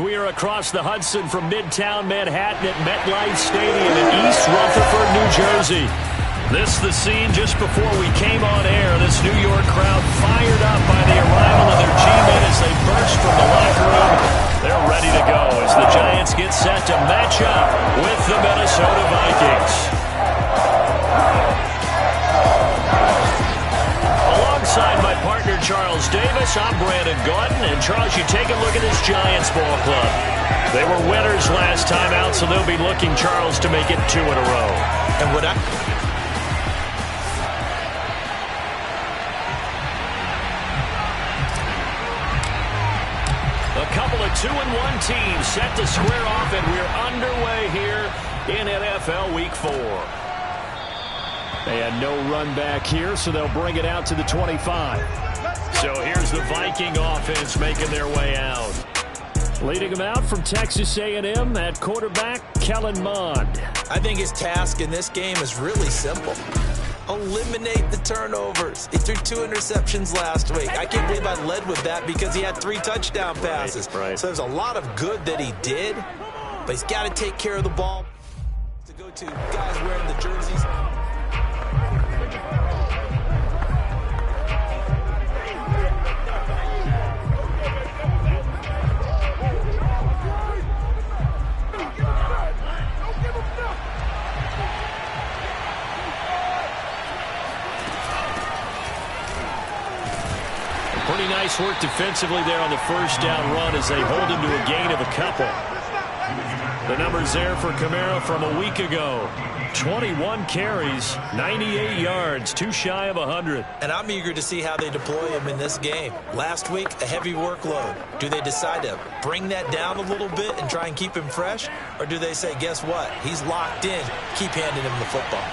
We are across the Hudson from Midtown Manhattan at MetLife Stadium in East Rutherford, New Jersey. This is the scene just before we came on air. This New York crowd fired up by the arrival of their G-men as they burst from the locker room. They're ready to go as the Giants get set to match up with the Minnesota Vikings. Alongside my partner Charles Davis, I'm Brandon Gaudin. And Charles, you take a look at this Giants ball club. They were winners last time out, so they'll be looking, Charles, to make it 2 in a row. And what A couple of 2-1 teams set to square off, and we're underway here in NFL Week 4. They had no run back here, so they'll bring it out to the 25. So here's the Viking offense making their way out. Leading them out from Texas A&M at quarterback, Kellen Mond. I think his task in this game is really simple. Eliminate the turnovers. He threw 2 interceptions last week. I can't believe I led with that because he had 3 touchdown passes. Right. So there's a lot of good that he did, but he's got to take care of the ball. To go to guys wearing the jerseys. Pretty nice work defensively there on the first down run as they hold him to a gain of a couple. The numbers there for Kamara from a week ago. 21 carries, 98 yards, 2 shy of 100. And I'm eager to see how they deploy him in this game. Last week, a heavy workload. Do they decide to bring that down a little bit and try and keep him fresh? Or do they say, guess what? He's locked in. Keep handing him the football.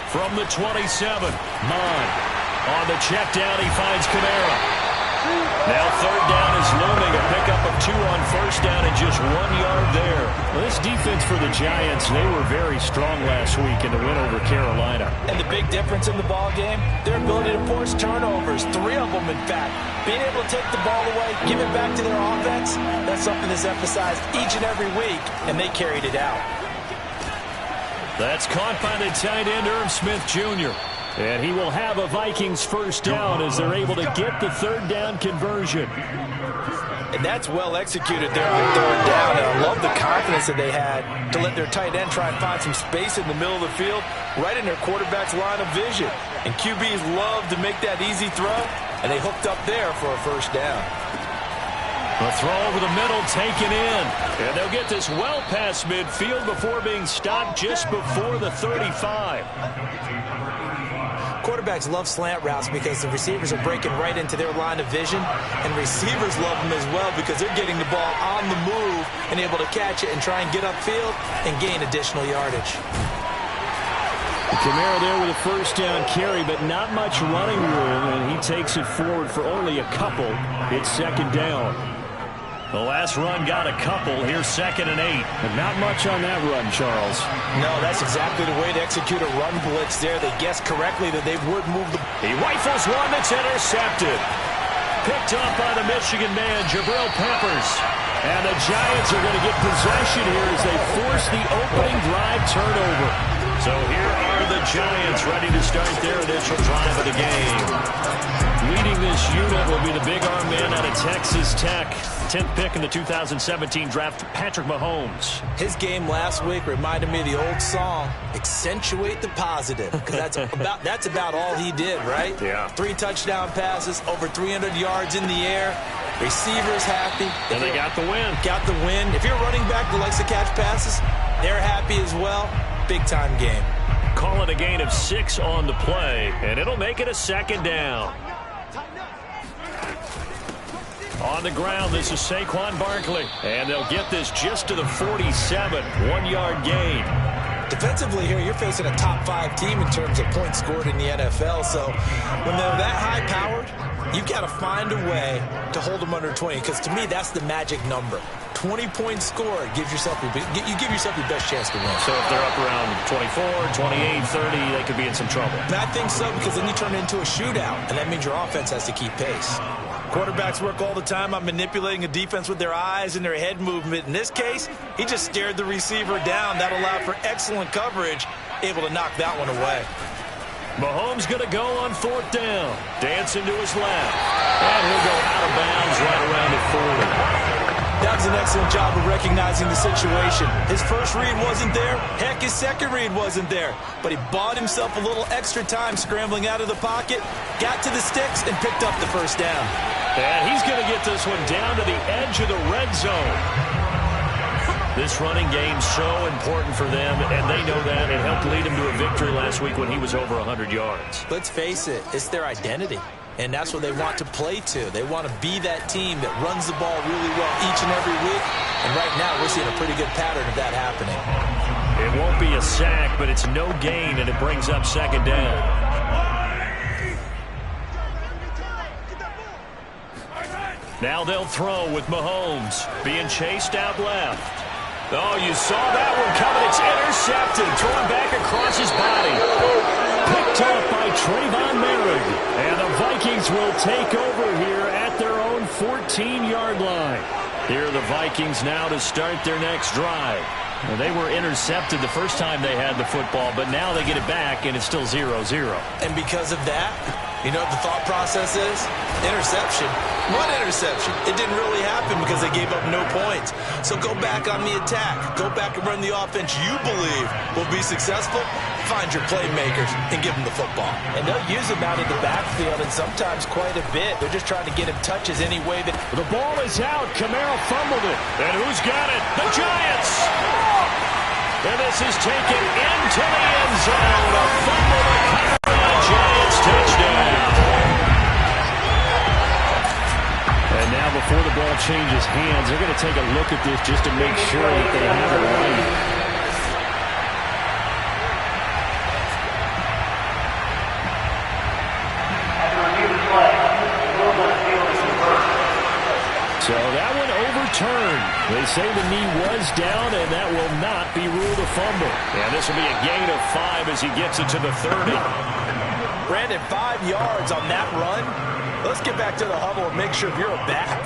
From the 27, Mond. On the check down, he finds Kamara. Now third down is looming. A pickup of 2 on first down and just 1 yard there. Well, this defense for the Giants, they were very strong last week in the win over Carolina. And the big difference in the ball game, their ability to force turnovers. 3 of them, in fact. Being able to take the ball away, give it back to their offense, that's something that's emphasized each and every week, and they carried it out. That's caught by the tight end, Irv Smith Jr. And he will have a Vikings first down as they're able to get the third down conversion. And that's well executed there on third down. And I love the confidence that they had to let their tight end try and find some space in the middle of the field, right in their quarterback's line of vision. And QBs love to make that easy throw, and they hooked up there for a first down. A throw over the middle taken in. And they'll get this well past midfield before being stopped just before the 35. Quarterbacks love slant routes because the receivers are breaking right into their line of vision, and receivers love them as well because they're getting the ball on the move and able to catch it and try and get upfield and gain additional yardage. Kamara there with a first down carry, but not much running room, and he takes it forward for only a couple. It's second down. The last run got a couple. Here's 2nd and 8. But not much on that run, Charles. No, that's exactly the way to execute a run blitz there. They guessed correctly that they would move the... He rifles one that's intercepted. Picked up by the Michigan man, Jabril Peppers. And the Giants are going to get possession here as they force the opening drive turnover. So here are the Giants ready to start their initial drive of the game. Leading this unit will be the big arm man out of Texas Tech. 10th pick in the 2017 draft, Patrick Mahomes. His game last week reminded me of the old song, Accentuate the Positive, because that's about all he did, right? Yeah. 3 touchdown passes, over 300 yards in the air. Receivers happy. And they got the win. Got the win. If you're a running back that likes to catch passes, they're happy as well. Big-time game. Call it a gain of 6 on the play, and it'll make it a second down. On the ground, this is Saquon Barkley. And they'll get this just to the 47. 1-yard gain. Defensively here, you're facing a top 5 team in terms of points scored in the NFL. So when they're that high-powered, you've got to find a way to hold them under 20. Because to me, that's the magic number. 20 points scored, you give yourself your best chance to win. So if they're up around 24, 28, 30, they could be in some trouble. And I think so, because then you turn it into a shootout, and that means your offense has to keep pace. Quarterbacks work all the time on manipulating a defense with their eyes and their head movement. In this case, he just stared the receiver down. That allowed for excellent coverage, able to knock that one away. Mahomes going to go on 4th down. Dancing to his left. And he'll go out of bounds right around the 40. That was an excellent job of recognizing the situation. His first read wasn't there. Heck, his second read wasn't there. But he bought himself a little extra time scrambling out of the pocket, got to the sticks, and picked up the first down. And he's going to get this one down to the edge of the red zone. This running game's so important for them, and they know that. It helped lead him to a victory last week when he was over 100 yards. Let's face it, it's their identity. And that's what they want to play to. They want to be that team that runs the ball really well each and every week. And right now, we're seeing a pretty good pattern of that happening. It won't be a sack, but it's no gain, and it brings up 2nd down. Now they'll throw with Mahomes being chased out left. Oh, you saw that one coming. It's intercepted. Thrown back across his body. Picked up by Trayvon Merrick. And the Vikings will take over here at their own 14-yard line. Here are the Vikings now to start their next drive. Well, they were intercepted the first time they had the football, but now they get it back, and it's still 0-0. And because of that, you know what the thought process is? Interception. What interception? It didn't really happen because they gave up no points. So go back on the attack. Go back and run the offense you believe will be successful. Find your playmakers and give them the football. And they'll use him out in the backfield, and sometimes quite a bit. They're just trying to get him touches any way that... The ball is out. Kamara fumbled it. And who's got it? The Giants! And this is taken into the end zone. A fumble recovery. Giants touchdown. And now before the ball changes hands, they're going to take a look at this just to make sure that they have it right. So that one overturned. They say the knee was down, and that will not be ruled a fumble. And this will be a gain of 5 as he gets it to the 30. Brandon, 5 yards on that run. Let's get back to the huddle and make sure you're back.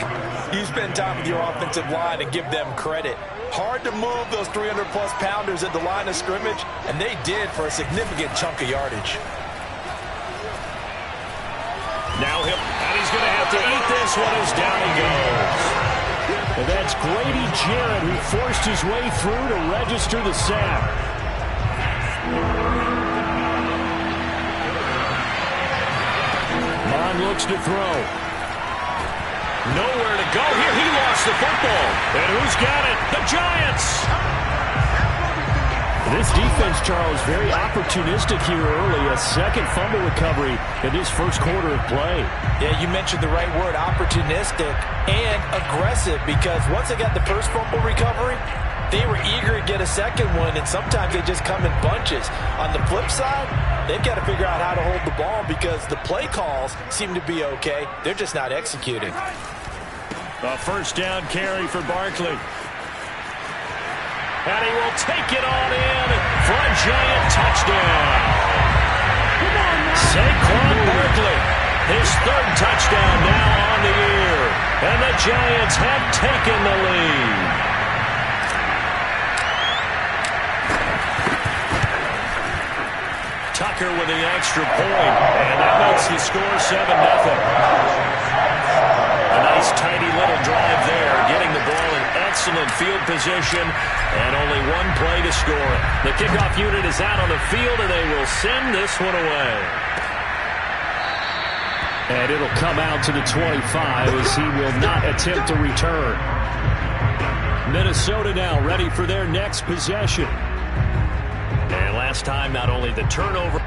You spend time with your offensive line and give them credit. Hard to move those 300-plus pounders at the line of scrimmage, and they did for a significant chunk of yardage. Now he's going to have to eat this one as down he goes. And that's Grady Jarrett who forced his way through to register the sack. Mond looks to throw. Nowhere to go here. He lost the football. And who's got it? The Giants! This defense, Charles, very opportunistic here early. A second fumble recovery in this first quarter of play. Yeah, you mentioned the right word, opportunistic and aggressive, because once they got the first fumble recovery, they were eager to get a second one, and sometimes they just come in bunches. On the flip side, they've got to figure out how to hold the ball because the play calls seem to be okay. They're just not executing. A first down carry for Barkley. And he will take it on in for a Giant touchdown. Saquon Barkley, his 3rd touchdown now on the year. And the Giants have taken the lead. Tucker with the extra point, and that makes the score 7-0. A nice, tidy little drive there, getting the ball in excellent field position, and only one play to score it. The kickoff unit is out on the field, and they will send this one away. And it'll come out to the 25 as he will not attempt to return. Minnesota now ready for their next possession. And last time, not only the turnover...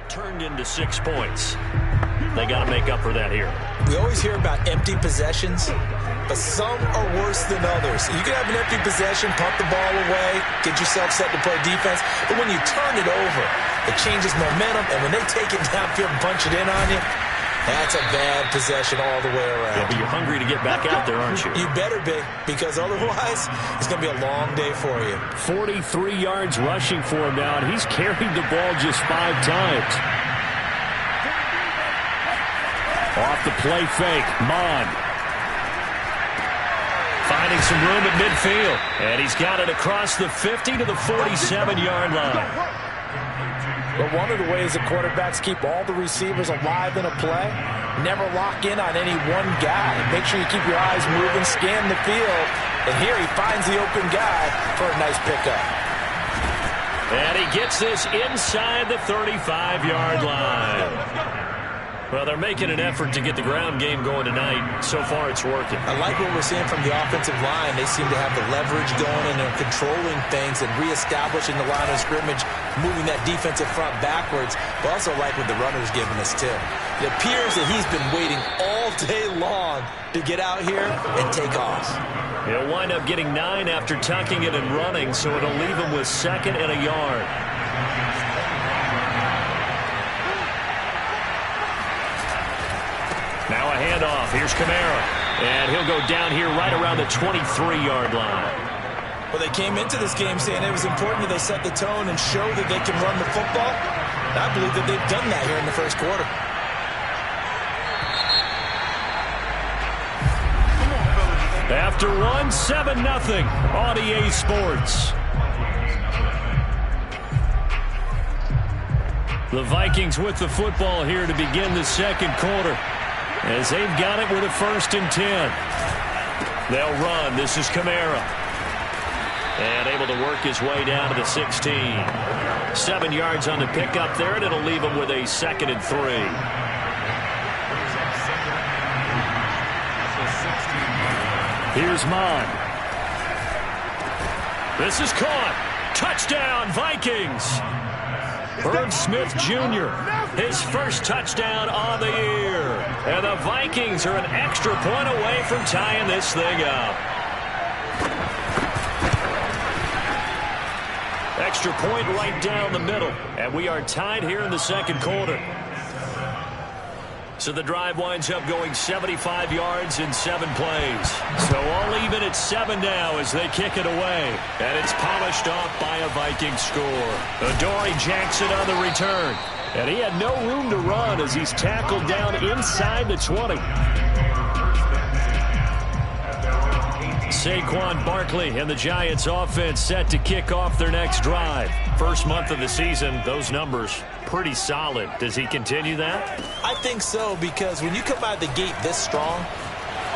turned into 6 points. They got to make up for that here. We always hear about empty possessions, but some are worse than others. You can have an empty possession, pump the ball away, get yourself set to play defense, but when you turn it over, it changes momentum, and when they take it downfield and punch it in on you, that's a bad possession all the way around. Yeah, but you're hungry to get back out there, aren't you? You better be, because otherwise it's going to be a long day for you. 43 yards rushing for him now, and he's carried the ball just 5 times. Off the play fake, Mond. Finding some room at midfield, and he's got it across the 50 to the 47-yard line. But one of the ways the quarterbacks keep all the receivers alive in a play, never lock in on any one guy. Make sure you keep your eyes moving, scan the field. And here he finds the open guy for a nice pickup. And he gets this inside the 35-yard line. Well, they're making an effort to get the ground game going tonight. So far, it's working. I like what we're seeing from the offensive line. They seem to have the leverage going, and they're controlling things and reestablishing the line of scrimmage, moving that defensive front backwards. But also like what the runner's giving us, too. It appears that he's been waiting all day long to get out here and take off. He'll wind up getting 9 after tucking it and running, so it'll leave him with 2nd and a yard. Now a handoff. Here's Kamara. And he'll go down here right around the 23-yard line. Well, they came into this game saying it was important that they set the tone and show that they can run the football. And I believe that they've done that here in the first quarter. After one, 7-0 on EA Sports. The Vikings with the football here to begin the second quarter, as they've got it with a 1st and 10. They'll run. This is Kamara. And able to work his way down to the 16. 7 yards on the pickup there, and it'll leave him with a 2nd and 3. Here's Mond. This is caught. Touchdown, Vikings. Herb Smith Jr., his first touchdown on the year. And the Vikings are an extra point away from tying this thing up. Extra point right down the middle. And we are tied here in the second quarter. So the drive winds up going 75 yards in 7 plays. So all even at 7 now as they kick it away. And it's polished off by a Viking score. Adoree Jackson on the return. And he had no room to run as he's tackled down inside the 20. Saquon Barkley and the Giants offense set to kick off their next drive. First month of the season, those numbers pretty solid. Does he continue that? I think so, because when you come out of the gate this strong,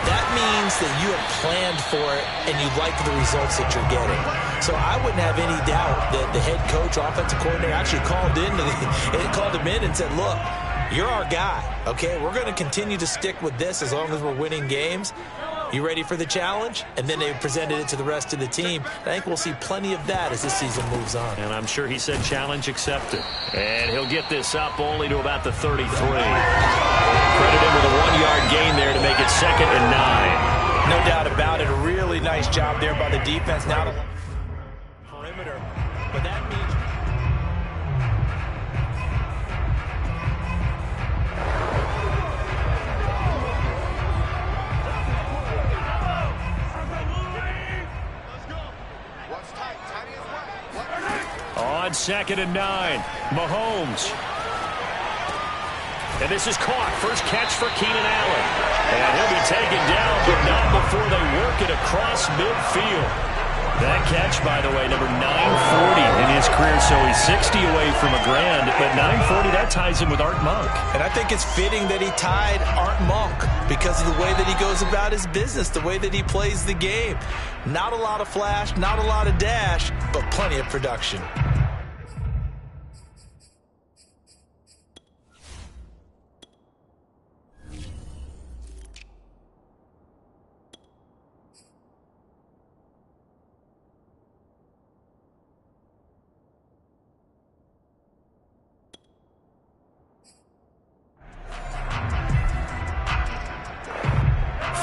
that means that you have planned for it and you like the results that you're getting. So I wouldn't have any doubt that the head coach, offensive coordinator, actually called him in and said, look, you're our guy, okay? We're going to continue to stick with this as long as we're winning games. You ready for the challenge? And then they presented it to the rest of the team. I think we'll see plenty of that as this season moves on. And I'm sure he said challenge accepted. And he'll get this up only to about the 33. Credit him with a 1-yard gain there to make it 2nd and 9. No doubt about it. A really nice job there by the defense. Now the perimeter. But that means... On 2nd and 9, Mahomes. And this is caught. First catch for Keenan Allen. And he'll be taken down, but not before they work it across midfield. That catch, by the way, number 940 in his career, so he's 60 away from a grand. But 940, that ties him with Art Monk. And I think it's fitting that he tied Art Monk because of the way that he goes about his business, the way that he plays the game. Not a lot of flash, not a lot of dash, but plenty of production.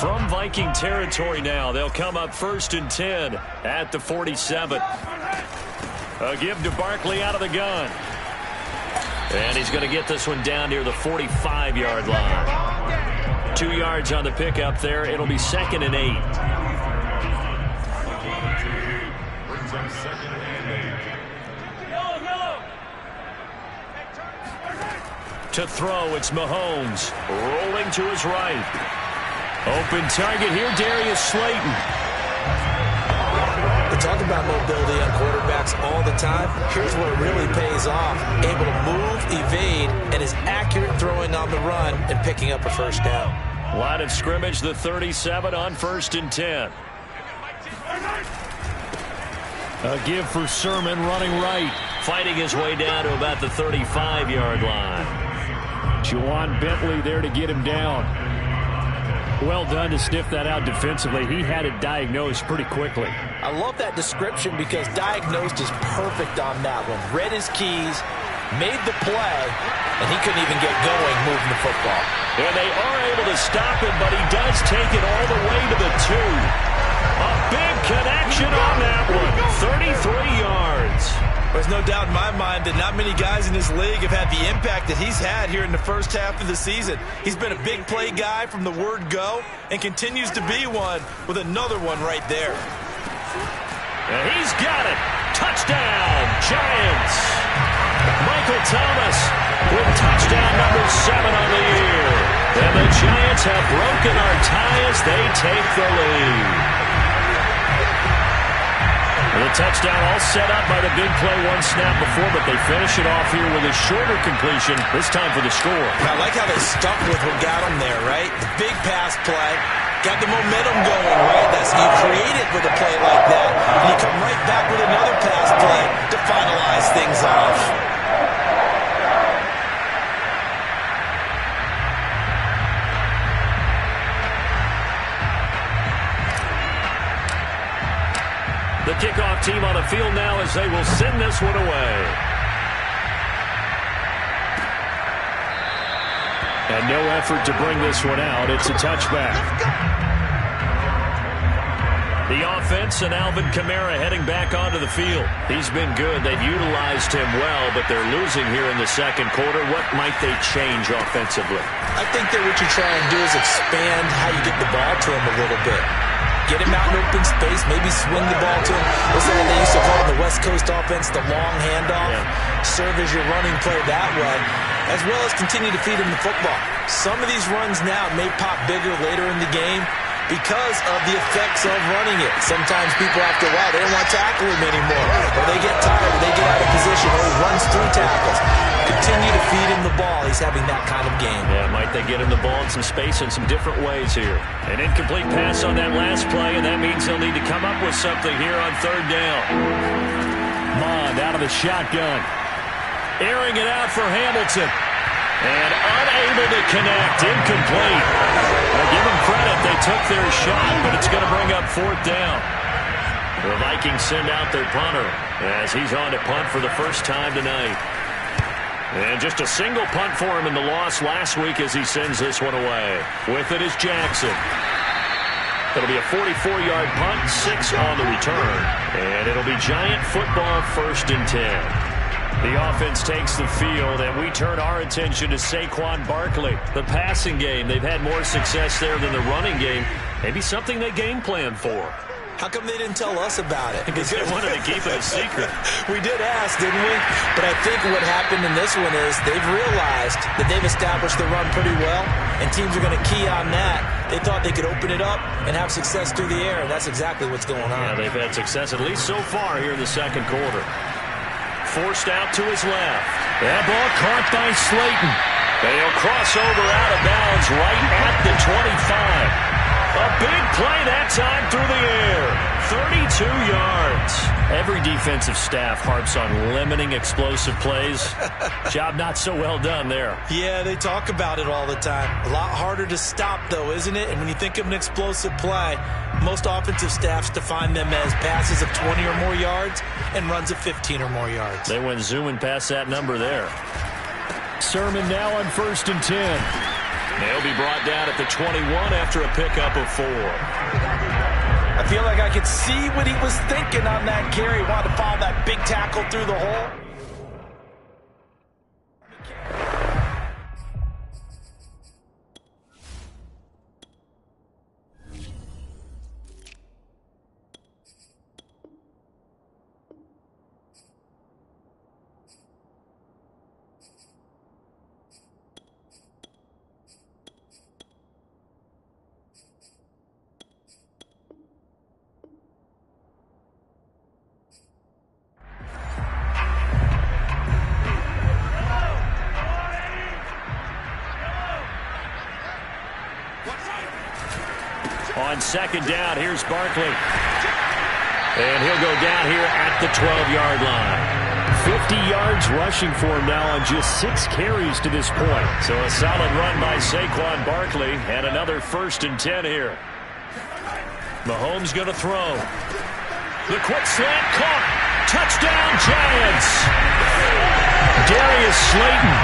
From Viking territory now, they'll come up 1st and 10 at the 47. A give to Barkley out of the gun. And he's going to get this one down near the 45-yard line. 2 yards on the pickup there. It'll be 2nd and 8. To throw, it's Mahomes. Rolling to his right. Open target here, Darius Slayton. We talk about mobility on quarterbacks all the time. Here's where it really pays off. Able to move, evade, and is accurate throwing on the run and picking up a first down. Line of scrimmage, the 37 on 1st and 10. A give for Sermon running right. Fighting his way down to about the 35-yard line. Juwan Bentley there to get him down. Well done to sniff that out defensively. He had it diagnosed pretty quickly. I love that description because diagnosed is perfect on that one. Read his keys, made the play, and he couldn't even get going moving the football. And they are able to stop him, but he does take it all the way to the 2. A big connection on that one. 33 yards. There's no doubt in my mind that not many guys in this league have had the impact that he's had here in the first half of the season. He's been a big play guy from the word go and continues to be one with another one right there. And he's got it. Touchdown, Giants. Michael Thomas with touchdown number 7 on the year. And the Giants have broken our tie as they take the lead. The touchdown all set up by the big play one snap before, but they finish it off here with a shorter completion, this time for the score. I like how they stuck with what got them there, right? The big pass play, got the momentum going, right? That's you create it with a play like that, and you come right back with another pass play to finalize things off. The kickoff team on the field now as they will send this one away. And no effort to bring this one out. It's a touchback. The offense and Alvin Kamara heading back onto the field. He's been good. They've utilized him well, but they're losing here in the second quarter. What might they change offensively? I think that what you try and do is expand how you get the ball to him a little bit. Get him out in open space, maybe swing the ball to him. This is what they used to call in the West Coast offense, the long handoff. Yeah. Serve as your running play that way, as well as continue to feed him the football. Some of these runs now may pop bigger later in the game because of the effects of running it. Sometimes people, after a while, they don't want to tackle him anymore. Or they get tired, or they get out of position, or he runs through tackles. Continue to feed him the ball. He's having that kind of game. Yeah, might they get him the ball in some space in some different ways here. An incomplete pass on that last play, and that means they'll need to come up with something here on 3rd down. Mond out of the shotgun. Airing it out for Hamilton. And unable to connect. Incomplete. Now give them credit. They took their shot, but it's going to bring up 4th down. The Vikings send out their punter as he's on to punt for the first time tonight. And just a single punt for him in the loss last week as he sends this one away. With it is Jackson. It'll be a 44-yard punt, 6 on the return. And it'll be Giant football, 1st and 10. The offense takes the field, and we turn our attention to Saquon Barkley. The passing game, they've had more success there than the running game. Maybe something they game plan for. How come they didn't tell us about it? Because they wanted to keep it a secret. We did ask, didn't we? But I think what happened in this one is they've realized that they've established the run pretty well, and teams are going to key on that. They thought they could open it up and have success through the air, and that's exactly what's going on. Yeah, they've had success, at least so far here in the second quarter. Forced out to his left. That ball caught by Slayton. They'll cross over out of bounds right at the 25. A big play that time through the air. 32 yards. Every defensive staff harps on limiting explosive plays. Job not so well done there. Yeah, they talk about it all the time. A lot harder to stop, though, isn't it? And when you think of an explosive play, most offensive staffs define them as passes of 20 or more yards and runs of 15 or more yards. They went zooming past that number there. Sermon now on 1st and 10. They'll be brought down at the 21 after a pickup of 4. I feel like I could see what he was thinking on that carry. He wanted to follow that big tackle through the hole. On second down, here's Barkley. And he'll go down here at the 12-yard line. 50 yards rushing for him now on just 6 carries to this point. So a solid run by Saquon Barkley and another 1st and 10 here. Mahomes going to throw. The quick slant caught. Touchdown, Giants. Darius Slayton,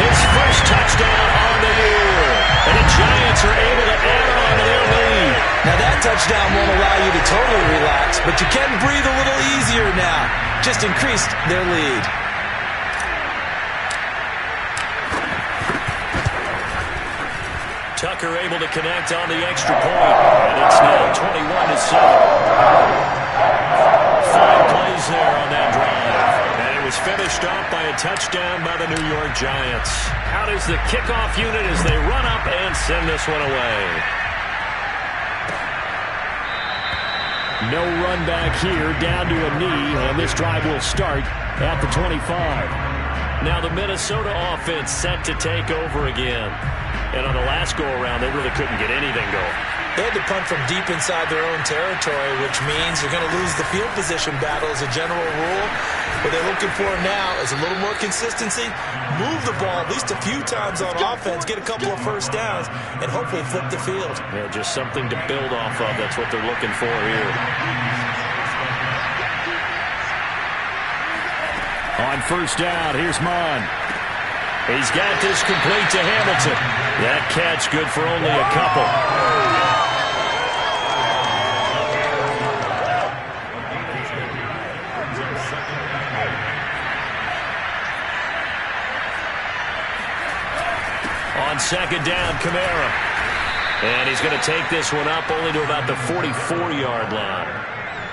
his first touchdown on the year. And the Giants are able to add on to their lead. Now that touchdown won't allow you to totally relax, but you can breathe a little easier now. Just increased their lead. Tucker able to connect on the extra point. And it's now 21-7. 5 plays there on that drive. And it was finished off by a touchdown by the New York Giants. Out is the kickoff unit as they run up and send this one away. No run back here, down to a knee, and this drive will start at the 25. Now the Minnesota offense set to take over again. And on the last go-around, they really couldn't get anything going. They had to punt from deep inside their own territory, which means you're going to lose the field position battle as a general rule. What they're looking for now is a little more consistency, move the ball at least a few times on offense, get a couple of first downs, and hopefully flip the field. Yeah, just something to build off of. That's what they're looking for here. On first down, here's Mon. He's got this complete to Hamilton. That catch good for only a couple. On second down, Kamara. And he's going to take this one up only to about the 44-yard line.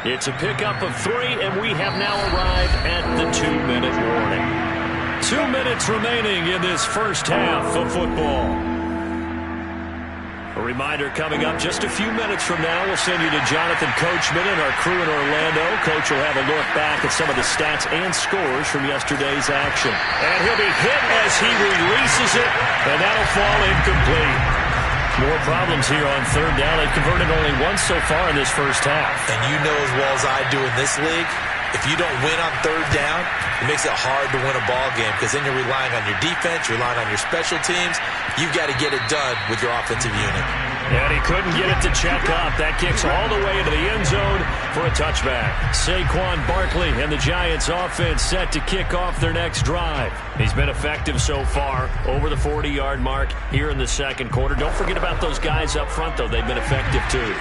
It's a pickup of 3, and we have now arrived at the 2-minute warning. 2 minutes remaining in this first half of football. A reminder coming up just a few minutes from now, we'll send you to Jonathan Coachman and our crew in Orlando. Coach will have a look back at some of the stats and scores from yesterday's action. And he'll be hit as he releases it, and that'll fall incomplete. More problems here on third down. They've converted only once so far in this first half. And you know as well as I do in this league, if you don't win on third down, it makes it hard to win a ball game because then you're relying on your defense, you're relying on your special teams. You've got to get it done with your offensive unit. And he couldn't get it to check up. That kicks all the way into the end zone for a touchback. Saquon Barkley and the Giants offense set to kick off their next drive. He's been effective so far, over the 40-yard mark here in the second quarter. Don't forget about those guys up front, though. They've been effective, too.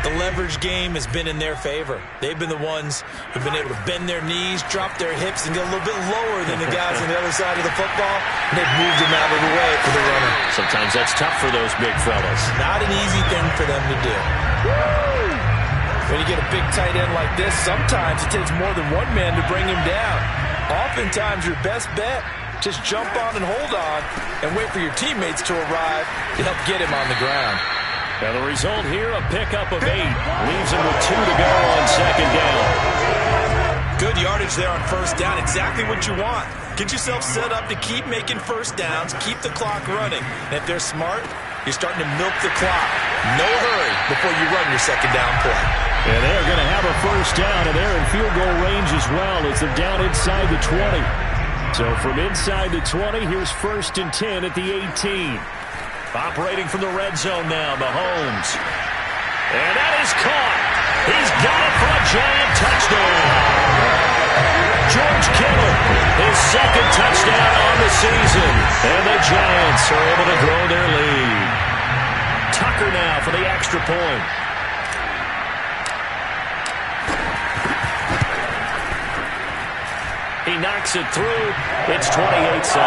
The leverage game has been in their favor. They've been the ones who've been able to bend their knees, drop their hips, and get a little bit lower than the guys on the other side of the football, and they've moved them out of the way for the runner. Sometimes that's tough for those big fellas. Not an easy thing for them to do. When you get a big tight end like this, sometimes it takes more than one man to bring him down. Oftentimes, your best bet, just jump on and hold on and wait for your teammates to arrive to help get him on the ground. Now the result here, a pickup of 8. Leaves him with 2 to go on second down. Good yardage there on first down. Exactly what you want. Get yourself set up to keep making first downs, keep the clock running. And if they're smart, you're starting to milk the clock. No hurry before you run your second down play. And they're going to have a first down, and they're in field goal range as well as they're down inside the 20. So from inside the 20, here's 1st and 10 at the 18. Operating from the red zone now, Mahomes. And that is caught. He's got it for a giant touchdown. George Kittle, his second touchdown on the season. And the Giants are able to grow their lead. Tucker now for the extra point. He knocks it through. It's 28-7.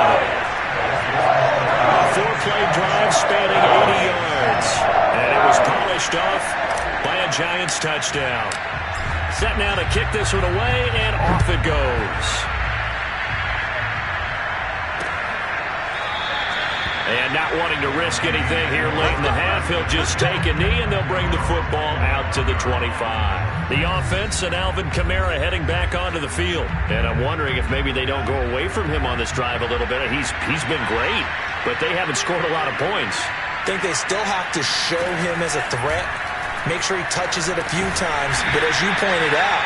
A four-play drive spanning 80 yards. And it was polished off by a Giants touchdown. Set now to kick this one away, and off it goes. And not wanting to risk anything here late in the half, he'll just take a knee, and they'll bring the football out to the 25. The offense and Alvin Kamara heading back onto the field. And I'm wondering if maybe they don't go away from him on this drive a little bit. He's been great, but they haven't scored a lot of points. I think they still have to show him as a threat. Make sure he touches it a few times. But as you pointed out,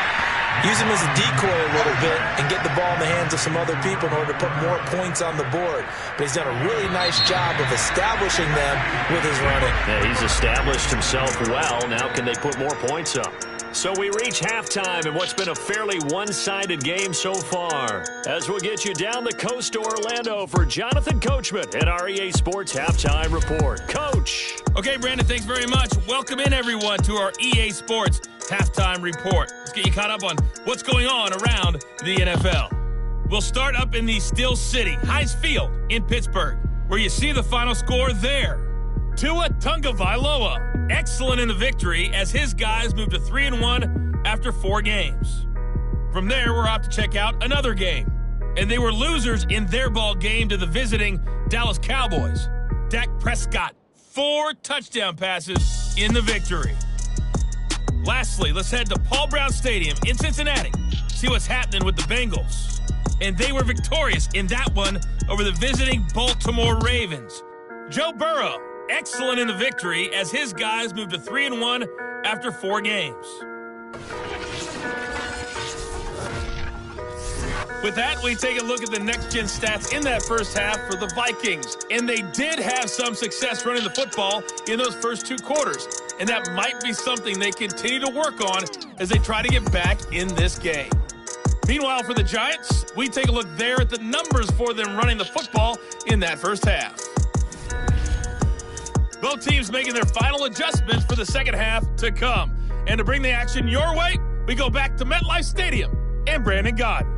use him as a decoy a little bit and get the ball in the hands of some other people in order to put more points on the board. But he's done a really nice job of establishing them with his running. Yeah, he's established himself well. Now can they put more points up? So we reach halftime in what's been a fairly one-sided game so far. As we'll get you down the coast to Orlando for Jonathan Coachman at our EA Sports Halftime Report. Coach. Okay, Brandon, thanks very much. Welcome in, everyone, to our EA Sports Halftime Report. Let's get you caught up on what's going on around the NFL. We'll start up in the Steel City, Heinz Field in Pittsburgh, where you see the final score there. Tua Tagovailoa, excellent in the victory as his guys moved to 3-1 after 4 games. From there, we're off to check out another game. And they were losers in their ball game to the visiting Dallas Cowboys. Dak Prescott, 4 touchdown passes in the victory. Lastly, let's head to Paul Brown Stadium in Cincinnati, see what's happening with the Bengals. And they were victorious in that one over the visiting Baltimore Ravens. Joe Burrow, excellent in the victory as his guys moved to 3-1 after 4 games. With that, we take a look at the next-gen stats in that first half for the Vikings. And they did have some success running the football in those first 2 quarters. And that might be something they continue to work on as they try to get back in this game. Meanwhile, for the Giants, we take a look there at the numbers for them running the football in that first half. Both teams making their final adjustments for the second half to come. And to bring the action your way, we go back to MetLife Stadium and Brandon Gaudin.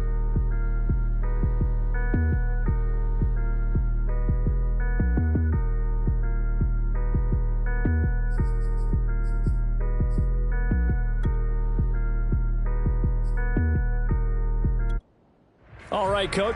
All right, Coach.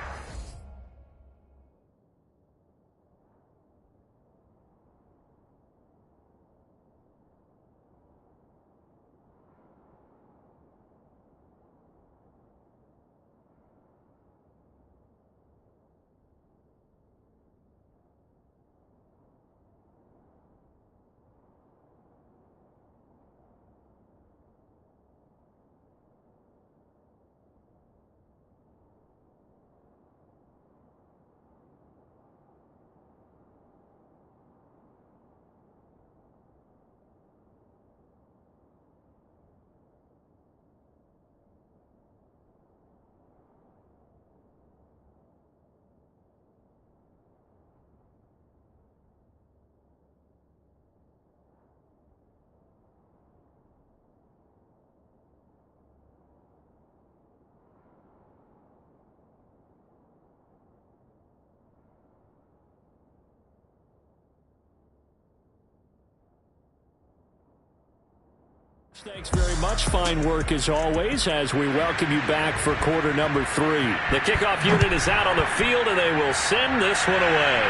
Thanks very much. Fine work as always as we welcome you back for quarter number 3. The kickoff unit is out on the field and they will send this one away.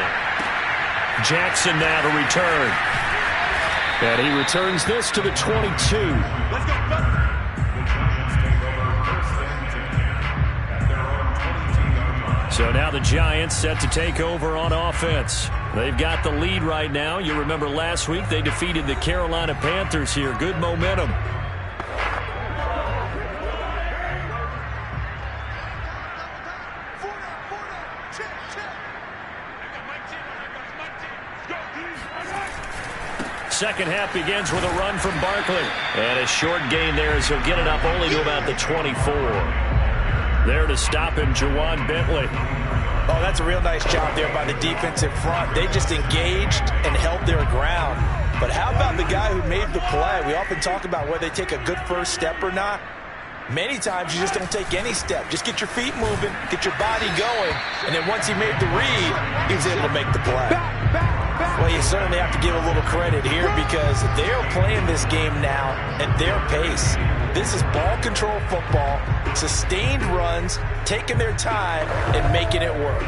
Jackson now to return. And he returns this to the 22. Let's go. So now the Giants set to take over on offense. They've got the lead right now. You remember last week they defeated the Carolina Panthers here. Good momentum. Second half begins with a run from Barkley. And a short gain there as he'll get it up only to about the 24. There to stop him, Juwan Bentley. Oh, that's a real nice job there by the defensive front. They just engaged and held their ground. But how about the guy who made the play? We often talk about whether they take a good first step or not. Many times you just don't take any step. Just get your feet moving, get your body going, and then once he made the read, he was able to make the play. Well, you certainly have to give a little credit here because they're playing this game now at their pace. This is ball control football, sustained runs, taking their time, and making it work.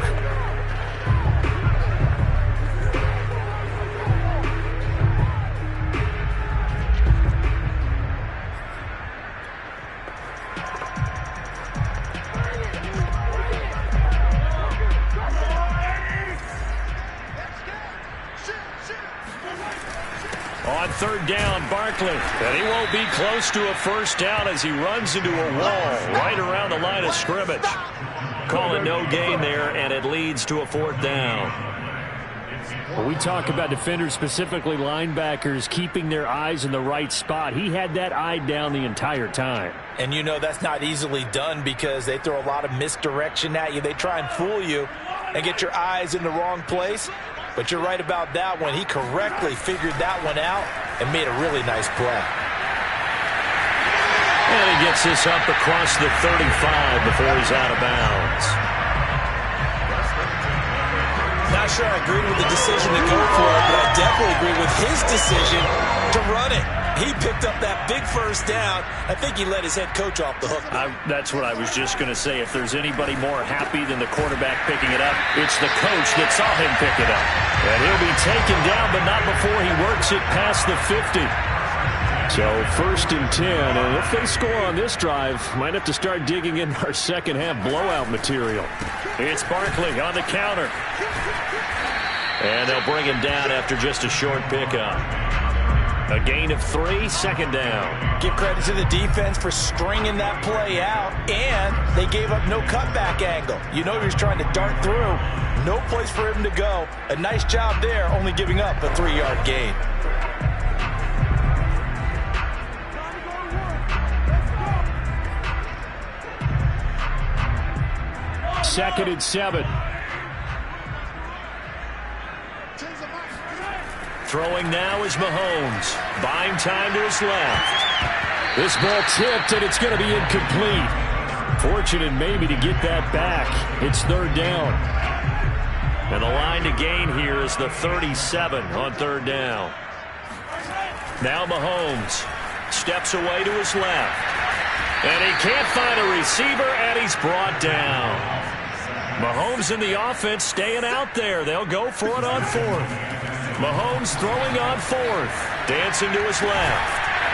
On third down, Barkley. And he won't be close to a first down as he runs into a wall right around the line of scrimmage. Call it no gain there, and it leads to a fourth down. When we talk about defenders, specifically linebackers, keeping their eyes in the right spot, he had that eye down the entire time. And you know that's not easily done because they throw a lot of misdirection at you. They try and fool you and get your eyes in the wrong place. But you're right about that one. He correctly figured that one out and made a really nice play. And he gets this up across the 35 before he's out of bounds. Not sure I agreed with the decision to go for it, but I definitely agree with his decision to run it. He picked up that big first down. I think he let his head coach off the hook. That's what I was just going to say. If there's anybody more happy than the quarterback picking it up, it's the coach that saw him pick it up. And he'll be taken down, but not before he works it past the 50. So 1st and 10, and if they score on this drive, might have to start digging in our second half blowout material. It's Barkley on the counter. And they'll bring him down after just a short pickup. A gain of 3, second down. Give credit to the defense for stringing that play out, and they gave up no cutback angle. You know he was trying to dart through. No place for him to go. A nice job there, only giving up a 3-yard gain. Second and 7. Throwing now is Mahomes. Buying time to his left. This ball tipped, and it's going to be incomplete. Fortunate maybe to get that back. It's third down. And the line to gain here is the 37 on third down. Now Mahomes steps away to his left. And he can't find a receiver, and he's brought down. Mahomes and the offense staying out there. They'll go for it on fourth. Mahomes throwing on fourth. Dancing to his left.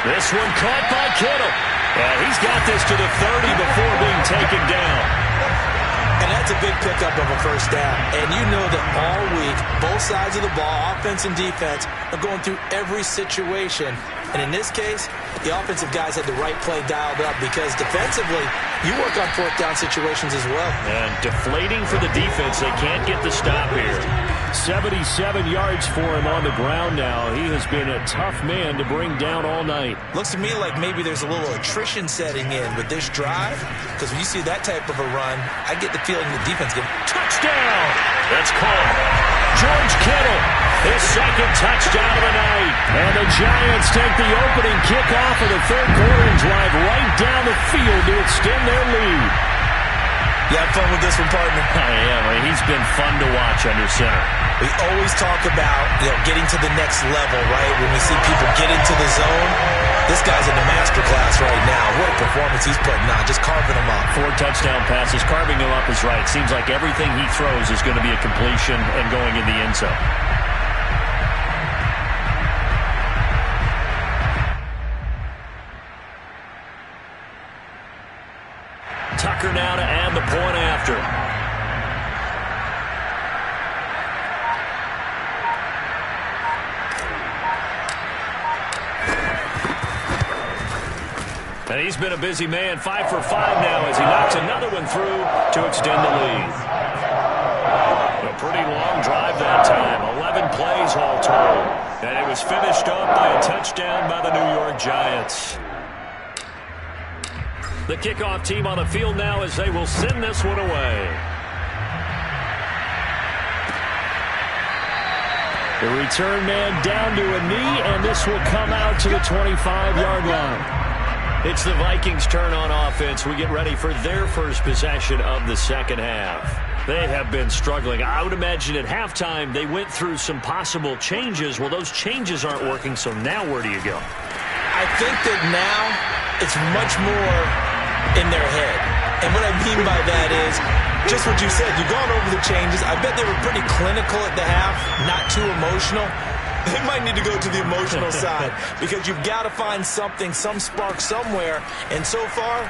This one caught by Kittle. And he's got this to the 30 before being taken down. And that's a big pickup of a first down. And you know that all week, both sides of the ball, offense and defense, are going through every situation. And in this case, the offensive guys had the right play dialed up because defensively, you work on fourth down situations as well. And deflating for the defense. They can't get the stop here. 77 yards for him on the ground now. He has been a tough man to bring down all night. Looks to me like maybe there's a little attrition setting in with this drive because when you see that type of a run, I get the feeling the defense gets touchdown. That's called. George Kittle, his second touchdown of the night. And the Giants take the opening kickoff of the third quarter and drive right down the field to extend their lead. You have fun with this one, partner? I am. He's been fun to watch under center. We always talk about, getting to the next level, right? When we see people get into the zone, this guy's in the master class right now. What a performance he's putting on, just carving them up. 4 touchdown passes. Carving them up is right. Seems like everything he throws is going to be a completion and going in the end zone. Tucker now to add the point after. And he's been a busy man, 5 for 5 now as he knocks another one through to extend the lead. A pretty long drive that time, 11 plays all told. And it was finished off by a touchdown by the New York Giants. The kickoff team on the field now as they will send this one away. The return man down to a knee, and this will come out to the 25-yard line. It's the Vikings' turn on offense. We get ready for their first possession of the second half. They have been struggling. I would imagine at halftime they went through some possible changes. Well, those changes aren't working, so now where do you go? I think that now it's much more in their head. And what I mean by that is just what you said. You've gone over the changes. I bet they were pretty clinical at the half, not too emotional. They might need to go to the emotional side because you've got to find something, some spark somewhere. And so far,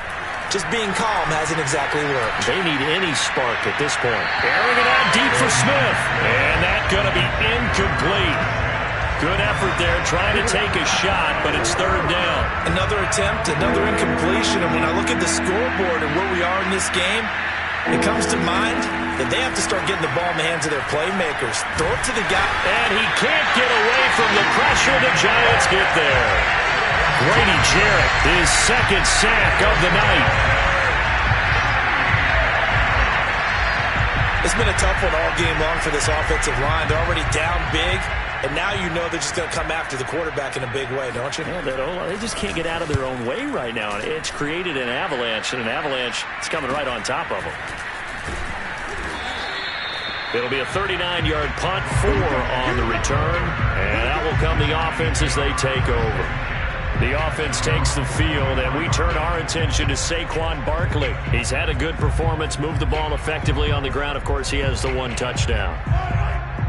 just being calm hasn't exactly worked. They need any spark at this point. Airing it out deep for Smith. And that's going to be incomplete. Good effort there, trying to take a shot, but it's third down. Another attempt, another incompletion. And when I look at the scoreboard and where we are in this game, it comes to mind that they have to start getting the ball in the hands of their playmakers. Throw it to the guy. And he can't get away from the pressure. The Giants get there. Grady Jarrett, his second sack of the night. It's been a tough one all game long for this offensive line. They're already down big, and now you know they're just going to come after the quarterback in a big way, don't you? Yeah, they just can't get out of their own way right now. It's created an avalanche, and an avalanche is coming right on top of them. It'll be a 39-yard punt, 4 on the return, and that will come the offense as they take over. The offense takes the field, and we turn our attention to Saquon Barkley. He's had a good performance, moved the ball effectively on the ground. Of course, he has the 1 touchdown.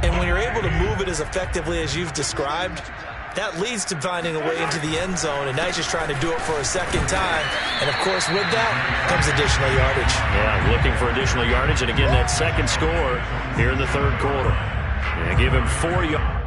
And when you're able to move it as effectively as you've described, that leads to finding a way into the end zone, and now he's just trying to do it for a second time. And, of course, with that comes additional yardage. Yeah, looking for additional yardage, and again, that second score here in the third quarter. And give him 4 yards.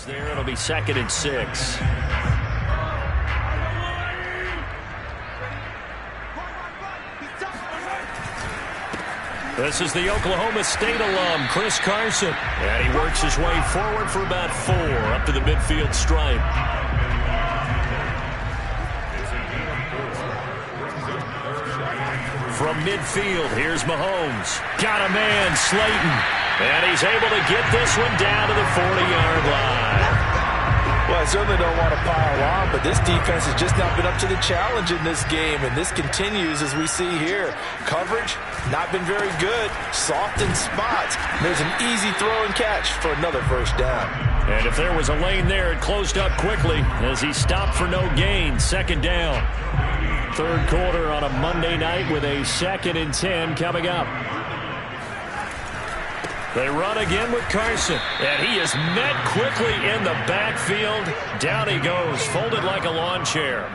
There, it'll be 2nd and 6. This is the Oklahoma State alum, Chris Carson. And he works his way forward for about 4 up to the midfield stripe. From midfield, here's Mahomes. Got a man, Slayton. And he's able to get this one down to the 40-yard line. Well, I certainly don't want to pile on, but this defense has just not been up to the challenge in this game, and this continues as we see here. Coverage, not been very good. Soft in spots. There's an easy throw and catch for another first down. And if there was a lane there, it closed up quickly as he stopped for no gain. 2nd down. Third quarter on a Monday night with a 2nd and 10 coming up. They run again with Carson, and he is met quickly in the backfield. Down he goes, folded like a lawn chair.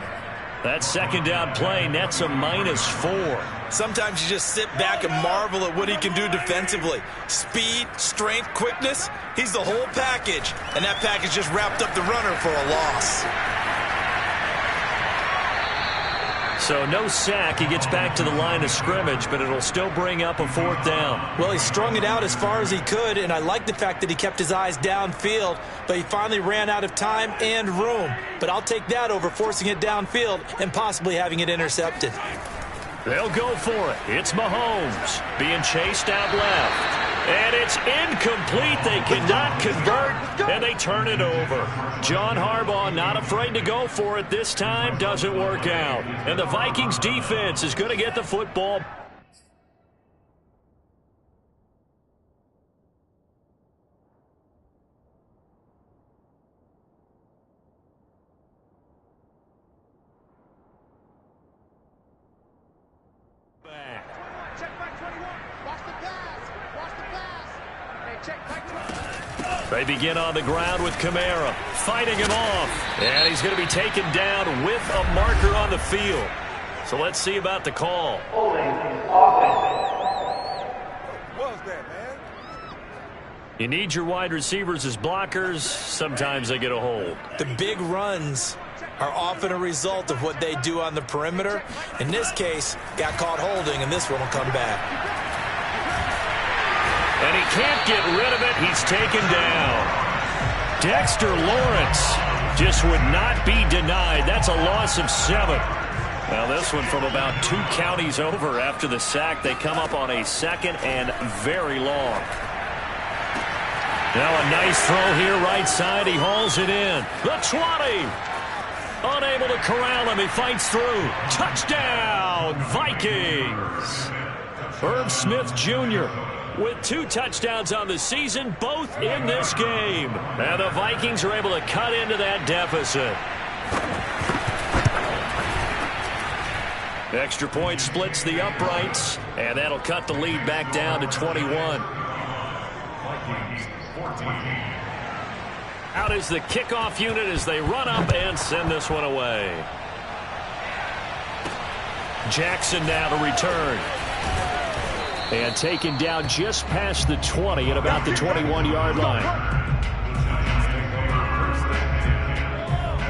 That 2nd down play nets a -4. Sometimes you just sit back and marvel at what he can do defensively. Speed, strength, quickness, he's the whole package. And that package just wrapped up the runner for a loss. So no sack. He gets back to the line of scrimmage, but it'll still bring up a 4th down. Well, he strung it out as far as he could, and I like the fact that he kept his eyes downfield, but he finally ran out of time and room. But I'll take that over forcing it downfield and possibly having it intercepted. They'll go for it. It's Mahomes being chased out left. And it's incomplete. They cannot convert, and they turn it over. John Harbaugh not afraid to go for it this time. Doesn't work out. And the Vikings defense is going to get the football. They begin on the ground with Kamara, fighting him off. And he's going to be taken down with a marker on the field. So let's see about the call. What was that, man? You need your wide receivers as blockers. Sometimes they get a hold. The big runs are often a result of what they do on the perimeter. In this case, got caught holding, and this one will come back. And he can't get rid of it. He's taken down. Dexter Lawrence just would not be denied. That's a loss of 7. Well, this one from about 2 counties over after the sack. They come up on a 2nd and very long. Now a nice throw here right side. He hauls it in. The 20. Unable to corral him. He fights through. Touchdown, Vikings. Irv Smith Jr. with 2 touchdowns on the season, both in this game. And the Vikings are able to cut into that deficit. Extra point splits the uprights, and that'll cut the lead back down to 21. Out is the kickoff unit as they run up and send this one away. Jackson now to return. And taken down just past the 20 at about the 21-yard line.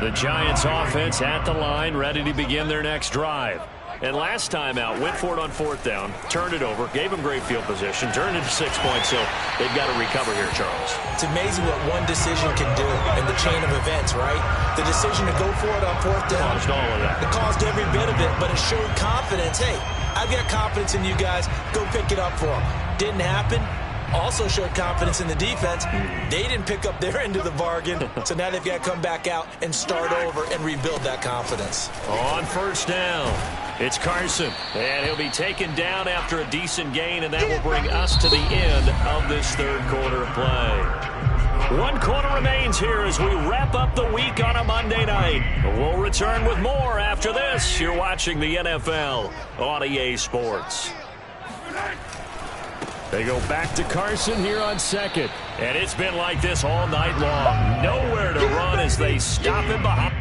The Giants offense at the line, ready to begin their next drive. And last time out, went for it on 4th down, turned it over, gave them great field position, turned it to 6 points, so they've got to recover here, Charles. It's amazing what one decision can do in the chain of events, right? The decision to go for it on 4th down. Caused all of that. It caused every bit of it, but it showed confidence. Hey, I've got confidence in you guys. Go pick it up for them. Didn't happen. Also showed confidence in the defense. They didn't pick up their end of the bargain, so now they've got to come back out and start over and rebuild that confidence. On 1st down, it's Carson, and he'll be taken down after a decent gain, and that will bring us to the end of this 3rd quarter of play. 1 quarter remains here as we wrap up the week on a Monday night. We'll return with more after this. You're watching the NFL on EA Sports. They go back to Carson here on 2nd. And it's been like this all night long. Nowhere to run as they stop him behind.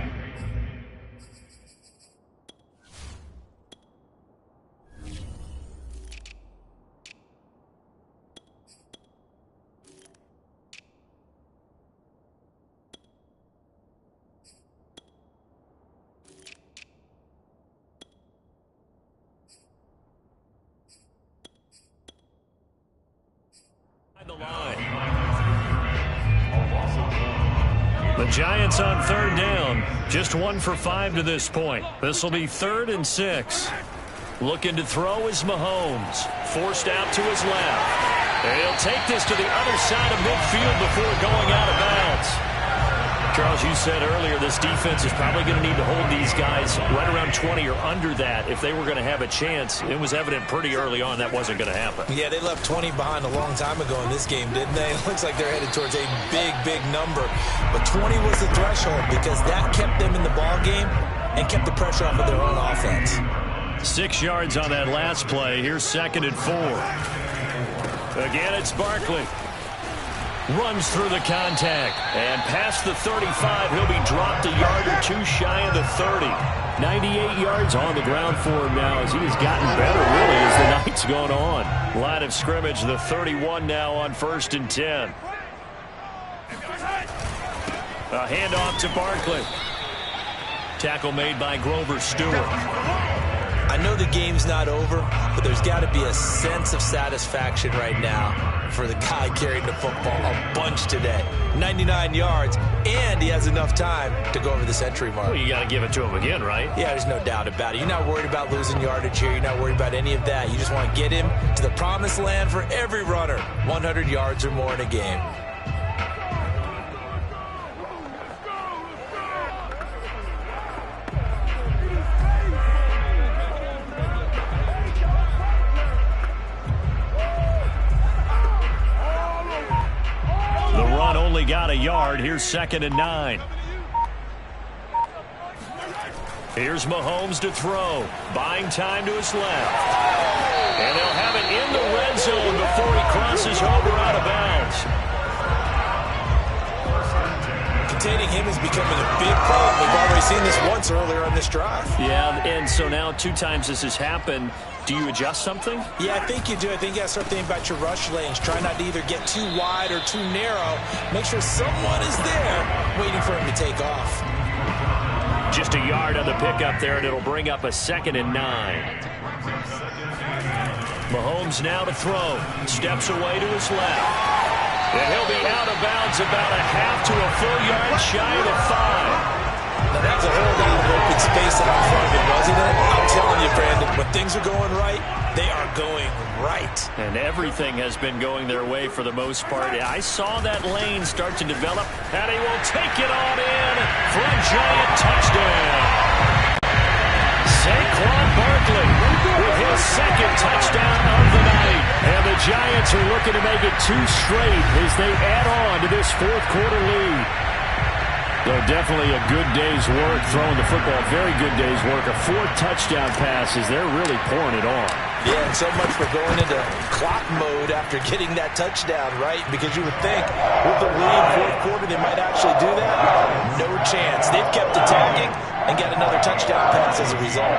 The line. The Giants on 3rd down. Just 1 for 5 to this point. This will be 3rd and 6. Looking to throw is Mahomes. Forced out to his left. And he'll take this to the other side of midfield before going out of bounds. Charles, you said earlier this defense is probably going to need to hold these guys right around 20 or under that if they were going to have a chance. It was evident pretty early on that wasn't going to happen. Yeah, they left 20 behind a long time ago in this game, didn't they? It looks like they're headed towards a big, big number. But 20 was the threshold because that kept them in the ball game and kept the pressure off of their own offense. 6 yards on that last play. Here's 2nd and 4. Again, it's Barkley. Runs through the contact. And past the 35, he'll be dropped a yard or 2 shy of the 30. 98 yards on the ground for him now as he has gotten better, really, as the night's gone on. Line of scrimmage, the 31 now on 1st and 10. A handoff to Barkley. Tackle made by Grover Stewart. I know the game's not over, but there's got to be a sense of satisfaction right now for the guy carrying the football a bunch today. 99 yards, and he has enough time to go over the century mark. Well, you got to give it to him again, right? Yeah, there's no doubt about it. You're not worried about losing yardage here. You're not worried about any of that. You just want to get him to the promised land for every runner. 100 yards or more in a game. Only got a yard. Here's 2nd and 9. Here's Mahomes to throw. Buying time to his left. And they'll have it in the red zone before he crosses over out of bounds. Containing him is becoming a big problem. We've already seen this once earlier on this drive. Yeah, and so now 2 times this has happened. Do you adjust something? Yeah, I think you do. I think you got to start thinking about your rush lanes. Try not to either get too wide or too narrow. Make sure someone is there waiting for him to take off. Just a yard on the pickup there, and it'll bring up a 2nd and 9. Mahomes now to throw. Steps away to his left. And he'll be out of bounds about a half to a full yard shy of the 5. Now, that was a whole lot of open space out in front of him, wasn't it? I'm telling you, Brandon, when things are going right, they are going right. And everything has been going their way for the most part. I saw that lane start to develop, and he will take it on in for a giant touchdown. Saquon Barkley with his 2nd touchdown of the night. And the Giants are looking to make it 2 straight as they add on to this 4th quarter lead. So definitely a good day's work throwing the football. Very good day's work. A 4th touchdown passes. They're really pouring it on. Yeah, and so much for going into clock mode after getting that touchdown, right? Because you would think with the lead 4th quarter they might actually do that. No chance. They've kept attacking and got another touchdown pass as a result.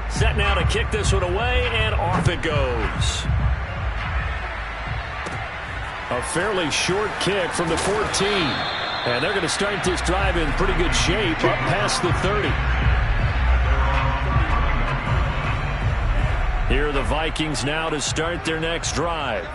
Set now to kick this one away, and off it goes. A fairly short kick from the 14. And they're going to start this drive in pretty good shape up past the 30. Here are the Vikings now to start their next drive.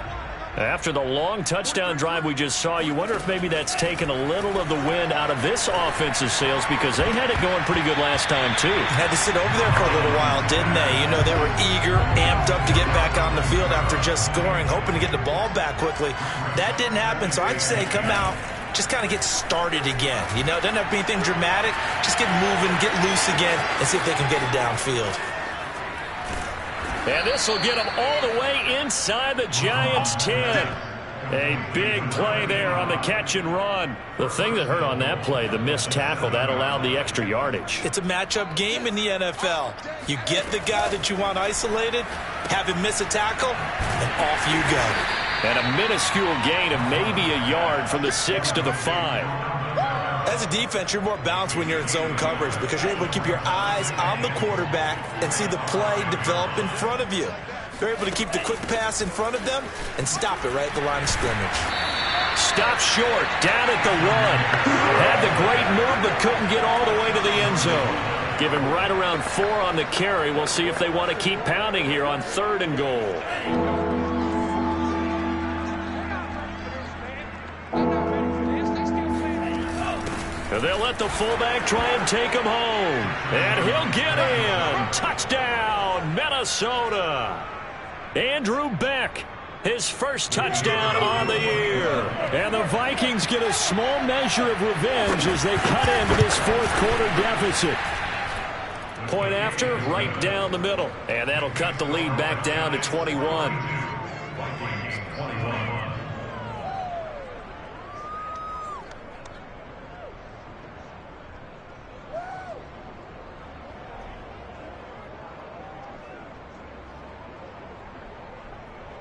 After the long touchdown drive we just saw, you wonder if maybe that's taken a little of the wind out of this offensive sails, because they had it going pretty good last time, too. Had to sit over there for a little while, didn't they? You know, they were eager, amped up to get back on the field after just scoring, hoping to get the ball back quickly. That didn't happen, so I'd say come out, just kind of get started again. You know, doesn't have to be anything dramatic. Just get moving, get loose again, and see if they can get it downfield. And this will get them all the way inside the Giants' 10. A big play there on the catch and run. The thing that hurt on that play, the missed tackle, that allowed the extra yardage. It's a matchup game in the NFL. You get the guy that you want isolated, have him miss a tackle, and off you go. And a minuscule gain of maybe a yard from the 6 to the 5. As a defense, you're more balanced when you're in zone coverage because you're able to keep your eyes on the quarterback and see the play develop in front of you. They're able to keep the quick pass in front of them and stop it right at the line of scrimmage. Stop short, down at the 1. Had the great move, but couldn't get all the way to the end zone. Give him right around 4 on the carry. We'll see if they want to keep pounding here on 3rd and goal. And they'll let the fullback try and take him home. And he'll get in. Touchdown, Minnesota. Andrew Beck, his first touchdown on the year. And the Vikings get a small measure of revenge as they cut into this 4th quarter deficit. Point after, right down the middle. And that'll cut the lead back down to 21.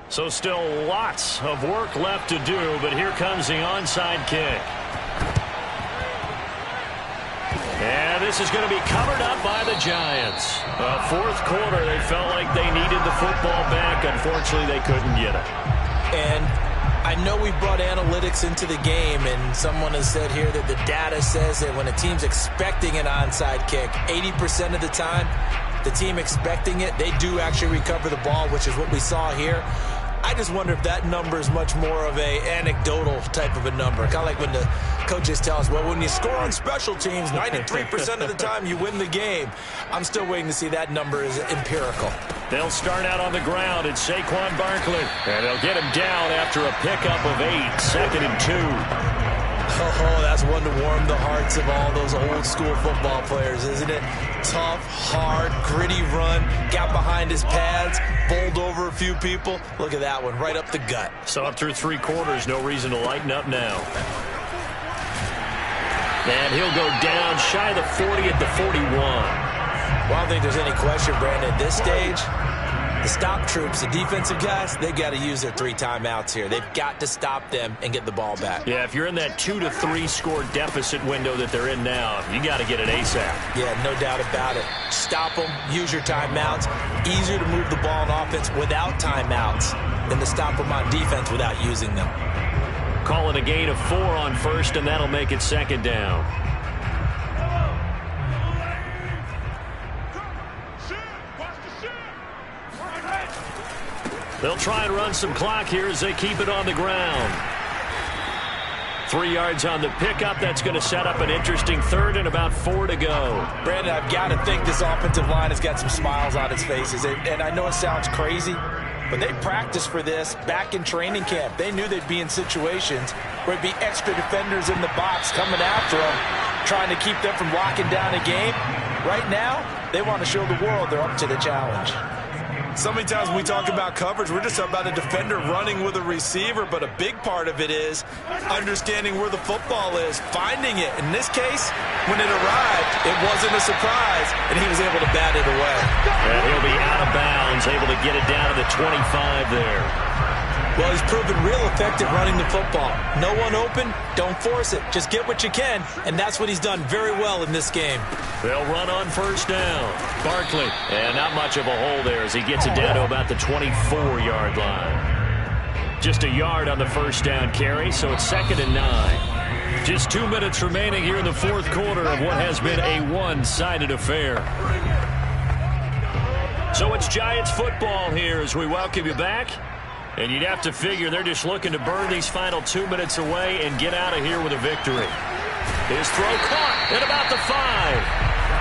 So still lots of work left to do, but here comes the onside kick. And this is going to be covered up by the Giants. 4th quarter, they felt like they needed the football back. Unfortunately, they couldn't get it. And I know we brought analytics into the game, and someone has said here that the data says that when a team's expecting an onside kick, 80% of the time, the team expecting it, they do actually recover the ball, which is what we saw here. I just wonder if that number is much more of a anecdotal type of a number. Kind of like when the coaches tell us, well, when you score on special teams, 93% of the time you win the game. I'm still waiting to see that number is empirical. They'll start out on the ground. It's Saquon Barkley. And they'll get him down after a pickup of 8, 2nd and 2. Oh, that's one to warm the hearts of all those old school football players, isn't it? Tough, hard, gritty run, got behind his pads, bowled over a few people. Look at that one, right up the gut. So up through 3 quarters, no reason to lighten up now. And he'll go down shy of the 40 at the 41. Well, I don't think there's any question, Brandon, at this stage, the stop troops, the defensive guys, they got to use their 3 timeouts here. They've got to stop them and get the ball back. Yeah, if you're in that 2 to 3 score deficit window that they're in now, you got to get it ASAP. Yeah, no doubt about it. Stop them, use your timeouts. Easier to move the ball on offense without timeouts than to stop them on defense without using them. Call it a gain of 4 on 1st, and that'll make it 2nd down. They'll try and run some clock here as they keep it on the ground. 3 yards on the pickup. That's going to set up an interesting 3rd and about 4 to go. Brandon, I've got to think this offensive line has got some smiles on its faces. And I know it sounds crazy, but they practiced for this back in training camp. They knew they'd be in situations where it'd be extra defenders in the box coming after them, trying to keep them from locking down a game. Right now, they want to show the world they're up to the challenge. So many times when we talk about coverage, we're just about a defender running with a receiver, but a big part of it is understanding where the football is, finding it. In this case, when it arrived, it wasn't a surprise, and he was able to bat it away. And he'll be out of bounds, able to get it down to the 25 there. Well, he's proven real effective running the football. No one open, don't force it. Just get what you can, and that's what he's done very well in this game. They'll run on 1st down. Barkley, and not much of a hole there as he gets it down to about the 24-yard line. Just a yard on the 1st down carry, so it's 2nd and 9. Just 2 minutes remaining here in the 4th quarter of what has been a one-sided affair. So it's Giants football here as we welcome you back. And you'd have to figure they're just looking to burn these final 2 minutes away and get out of here with a victory. His throw caught at about the 5.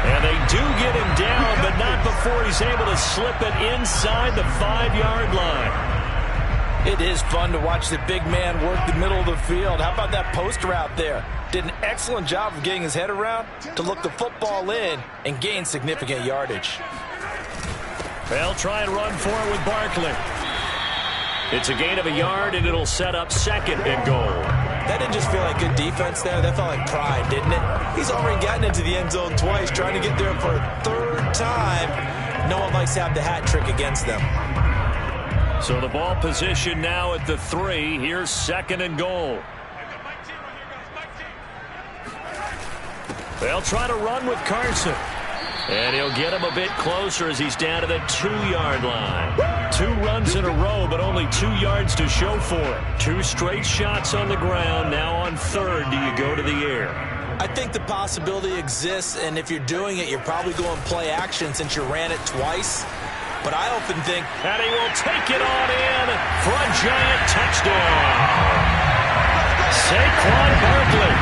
And they do get him down, but not before he's able to slip it inside the 5-yard line. It is fun to watch the big man work the middle of the field. How about that post route there? Did an excellent job of getting his head around to look the football in and gain significant yardage. They'll try and run for it with Barkley. It's a gain of a yard, and it'll set up 2nd and goal. That didn't just feel like good defense there. That felt like pride, didn't it? He's already gotten into the end zone twice, trying to get there for a 3rd time. No one likes to have the hat trick against them. So the ball position now at the 3. Here's 2nd and goal. They'll try to run with Carson. And he'll get him a bit closer as he's down to the 2-yard line. 2 runs in a row, but only 2 yards to show for it. 2 straight shots on the ground. Now on 3rd, do you go to the air? I think the possibility exists, and if you're doing it, you're probably going play action since you ran it twice. But I often think... And he will take it on in for a Giant touchdown. Saquon Barkley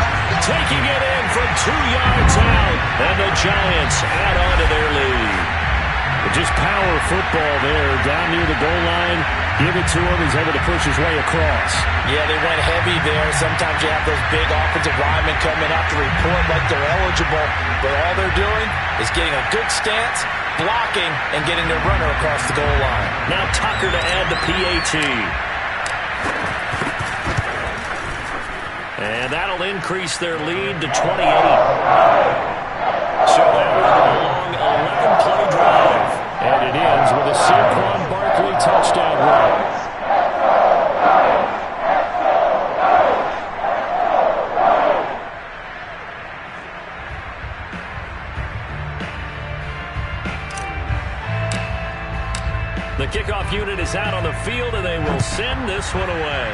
taking it in from 2 yards out, and the Giants add on to their lead. Just power football there, down near the goal line. Give it to him. He's able to push his way across. Yeah, they went heavy there. Sometimes you have those big offensive linemen coming out to report like they're eligible, but all they're doing is getting a good stance, blocking, and getting their runner across the goal line. Now Tucker to add the PAT. And that'll increase their lead to 28. So that was a long 11-play drive. And it ends with a Saquon Barkley touchdown run. The kickoff unit is out on the field, and they will send this one away.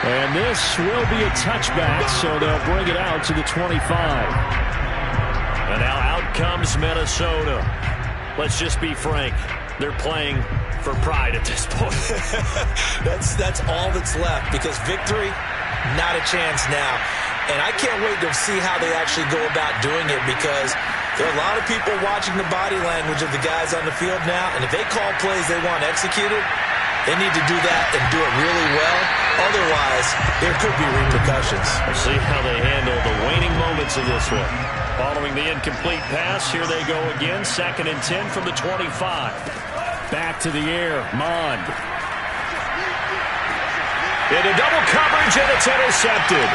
And this will be a touchback, so they'll bring it out to the 25. And now out comes Minnesota. Let's just be frank. They're playing for pride at this point. That's all that's left, because victory, not a chance now. And I can't wait to see how they actually go about doing it, because there are a lot of people watching the body language of the guys on the field now, and if they call plays they want executed, they need to do that and do it really well. Otherwise, there could be repercussions. We'll see how they handle the waning moments of this one. Following the incomplete pass, here they go again. 2nd and 10 from the 25. Back to the air, Mond. Into double coverage, and it's intercepted.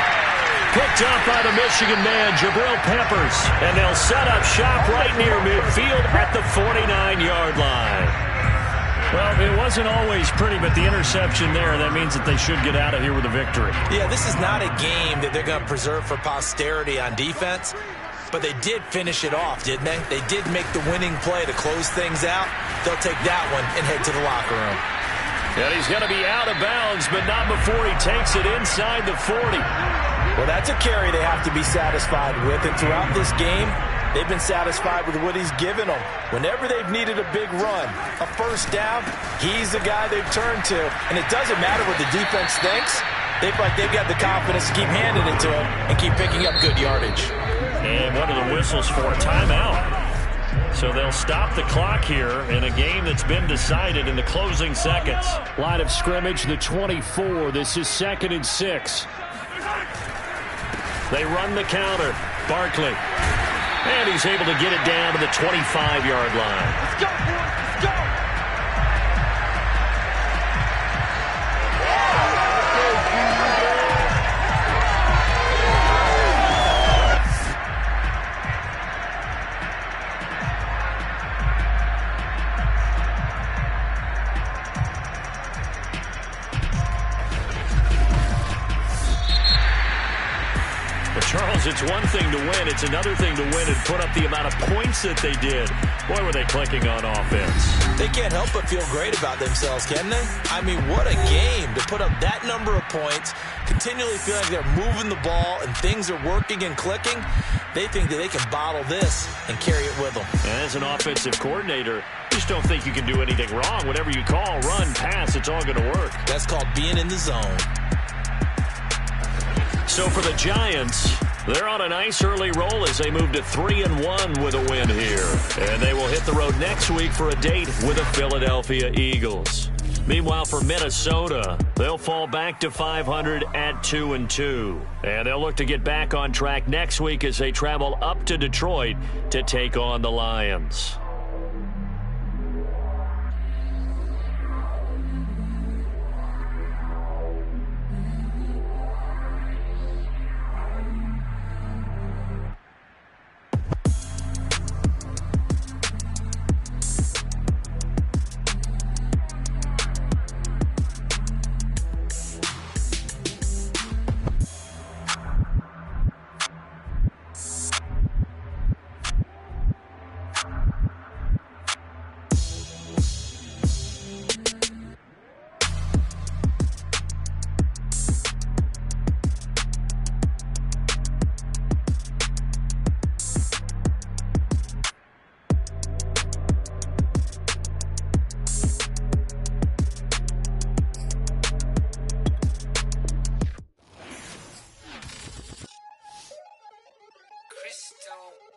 Picked up by the Michigan man, Jabril Peppers. And they'll set up shop right near midfield at the 49-yard line. Well, it wasn't always pretty, but the interception there, that means that they should get out of here with a victory. Yeah, this is not a game that they're going to preserve for posterity on defense, but they did finish it off, didn't they? They did make the winning play to close things out. They'll take that one and head to the locker room. And he's going to be out of bounds, but not before he takes it inside the 40. Well, that's a carry they have to be satisfied with, and throughout this game, they've been satisfied with what he's given them. Whenever they've needed a big run, a first down, he's the guy they've turned to. And it doesn't matter what the defense thinks. They feel like they've got the confidence to keep handing it to him and keep picking up good yardage. And what are the whistles for? A timeout. So they'll stop the clock here in a game that's been decided in the closing seconds. Line of scrimmage, the 24. This is 2nd and 6. They run the counter. Barkley. And he's able to get it down to the 25-yard line. Let's go, boys. Let's go. Charles, it's one thing to win. It's another thing to win and put up the amount of points that they did. Boy, were they clicking on offense. They can't help but feel great about themselves, can they? I mean, what a game to put up that number of points, continually feel like they're moving the ball and things are working and clicking. They think that they can bottle this and carry it with them. And as an offensive coordinator, you just don't think you can do anything wrong. Whatever you call, run, pass, it's all going to work. That's called being in the zone. So for the Giants, they're on a nice early roll as they move to 3-1 with a win here. And they will hit the road next week for a date with the Philadelphia Eagles. Meanwhile, for Minnesota, they'll fall back to 500 at 2-2. And they'll look to get back on track next week as they travel up to Detroit to take on the Lions.